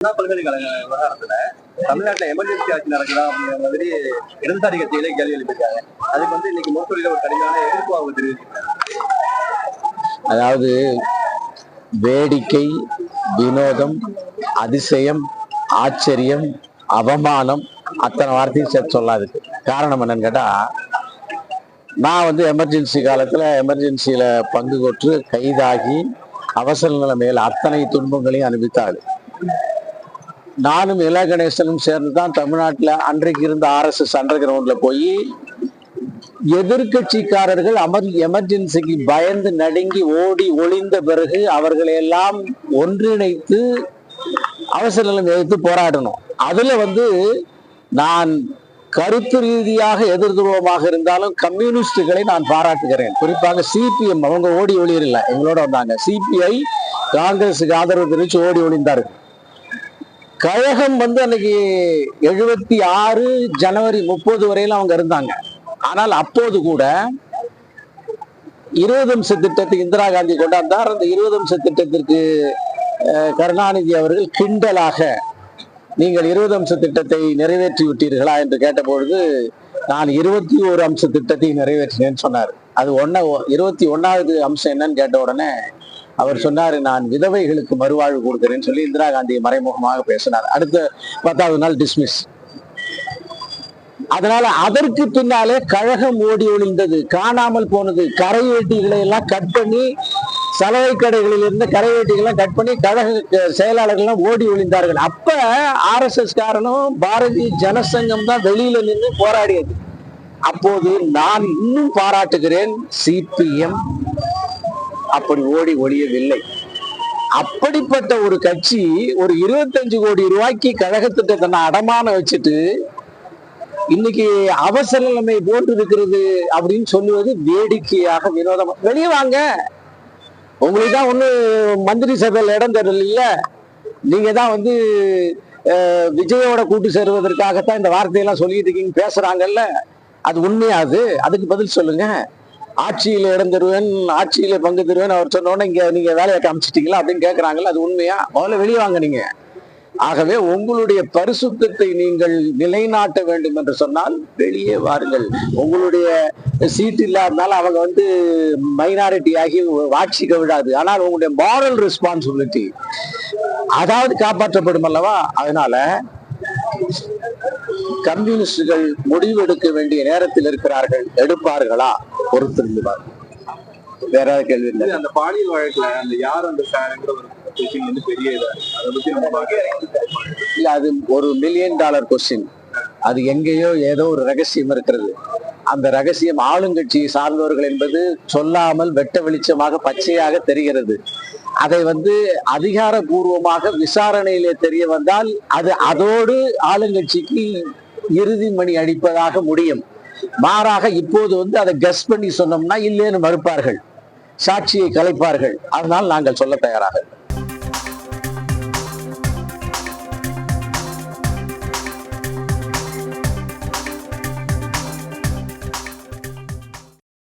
பல்கலைக்கழக விவகாரத்துல தமிழ்நாட்டுல எமர்ஜென்சி ஆட்சி நடக்குதா அப்படிங்கிற மாதிரி இடதுசாரி கட்சிகளே கேள்வி எழுப்பியிருக்காங்க. அதுக்கு இன்னைக்கு மோசடியில ஒரு கடுமையான எதிர்ப்பு அவங்க தெரிவிச்சிருக்காங்க. அதாவது வேடிக்கை, வினோதம், அதிசயம், ஆச்சரியம், அவமானம் அத்தனை வார்த்தையும் சேர்த்து சொல்லாது. காரணம் என்னன்னு கேட்டா, நான் எமர்ஜென்சி காலத்துல எமர்ஜென்சியில பங்கு கொற்று கைதாகி அவசர நிலைமையில் அத்தனை துன்பங்களையும் அனுபவித்தாள். நானும் இல கணேசனும் சேர்ந்துதான் தமிழ்நாட்டுல அன்றைக்கு இருந்த RSS அண்டர் கிரவுண்ட்ல போய் எதிர்கட்சிக்காரர்கள் எமர்ஜென்சிக்கு பயந்து நடுங்கி ஓடி ஒளிந்த பிறகு அவர்களை எல்லாம் ஒன்றிணைத்து அவசர நிலைமை எதிர்த்து போராடணும். அதுல நான் கருத்து ரீதியாக எதிர்த்துருவமாக இருந்தாலும் கம்யூனிஸ்டுகளை நான் பாராட்டுகிறேன். குறிப்பாக CPM அவங்க ஓடி ஒளியல, எங்களோட வந்தாங்க. CPI காங்கிரஸுக்கு ஆதரவு தெரிவித்து ஓடி ஒளிந்தார்கள். கழகம் அன்னைக்கு 76 ஜனவரி 30 வரையில அவங்க இருந்தாங்க. ஆனால் அப்போது கூட 20 அம்ச திட்டத்தை இந்திரா காந்தி கொண்டாந்தார். அந்த 20 அம்ச திட்டத்திற்கு கருணாநிதி அவர்கள் கிண்டலாக, நீங்கள் 20 அம்ச திட்டத்தை நிறைவேற்றி விட்டீர்களா என்று கேட்டபொழுது, நான் 21 அம்ச திட்டத்தை நிறைவேற்றினேன்னு சொன்னார். அது 21வது அம்சம் என்னன்னு கேட்ட உடனே அவர் சொன்னாரு, நான் விதவைகளுக்கு மறுவாழ்வு கொடுக்கிறேன்னு சொல்லி இந்திரா காந்தியை மறைமுகமாக பேசினார். அடுத்த 10வது நாள் டிஸ்மிஸ். அதனால அதற்கு பின்னாலே கழகம் ஓடி ஒளிந்தது, காணாமல் போனது. கரை வேட்டிகளை எல்லாம் கட் பண்ணி, சலவை கடைகளில் இருந்து கரை வேட்டிகளை கட் பண்ணி கழக செயலாளர்கள் ஓடி ஒளிந்தார்கள். அப்ப RSS காரனும் பாரதிய ஜனசங்கம் தான் வெளியில நின்று போராடியது. அப்போது நான் இன்னும் பாராட்டுகிறேன், CPM அப்படி ஓடி ஒளியவில்லை. அப்படிப்பட்ட ஒரு கட்சி ஒரு 25 கோடி ரூபாய்க்கு கழகத்திட்ட தன்னை அடமான வச்சுட்டு இன்னைக்கு அவசர நிலைமை போட்டு இருக்கிறது அப்படின்னு சொல்லுவது வேடிக்கையாக, வினோதமா. வெளியே வாங்க, உங்களுக்கு தான் மந்திரி சபையில் இடம் தரல இல்ல, நீங்க தான் விஜயோட கூட்டு சேருவதற்காகத்தான் இந்த வார்த்தையெல்லாம் சொல்லிட்டு இருக்கீங்க, பேசுறாங்கல்ல. அது உண்மையாது? அதுக்கு பதில் சொல்லுங்க. ஆட்சியில இடம் தருவேன், ஆட்சியில பங்கு தருவேன் அவர் சொன்ன உடனே இங்க நீங்க வேலையை காமிச்சிட்டீங்களா அப்படின்னு கேட்கறாங்கல்ல, அது உண்மையா? முதல்ல வெளியே வாங்க நீங்க. ஆகவே உங்களுடைய பரிசுத்தத்தை நீங்கள் நிலைநாட்ட வேண்டும் என்று சொன்னால் வெளியே வாருங்கள். உங்களுடைய சீட் இல்லாதனால அவங்க மைனாரிட்டி ஆகி ஆட்சிக்க விடாது. ஆனால் உங்களுடைய மாரல் ரெஸ்பான்சிபிலிட்டி அதாவது காப்பாற்றப்படும் அல்லவா? அதனால கம்யூனிஸ்டுகள் முடிவெடுக்க வேண்டிய நேரத்தில் இருக்கிறார்கள். எடுப்பார்களா? பொறுத்திருந்தார். வேற ஏதாவது கேள்வி இல்லை. அந்த பாலியல் வழக்குல அந்த யார் அந்த பெரிய இல்ல, அது ஒரு $1 மில்லியன் கொஸ்டின். அது எங்கேயோ ஏதோ ஒரு ரகசியம் இருக்கிறது. அந்த ரகசியம் ஆளுங்கட்சியை சார்ந்தவர்கள் என்பது சொல்லாமல் வெட்ட வெளிச்சமாக பச்சையாக தெரிகிறது. அதை அதிகாரபூர்வமாக விசாரணையிலே தெரிய வந்தால் அது அதோடு ஆளுங்கட்சிக்கு இறுதி மணி அடிப்பதாக முடியும். மாறாக இப்போது அதை கெஸ் பண்ணி சொன்னோம்னா இல்லைன்னு மறுப்பார்கள், சாட்சியை கலைப்பார்கள். அதனால் நாங்கள் சொல்ல தயாராக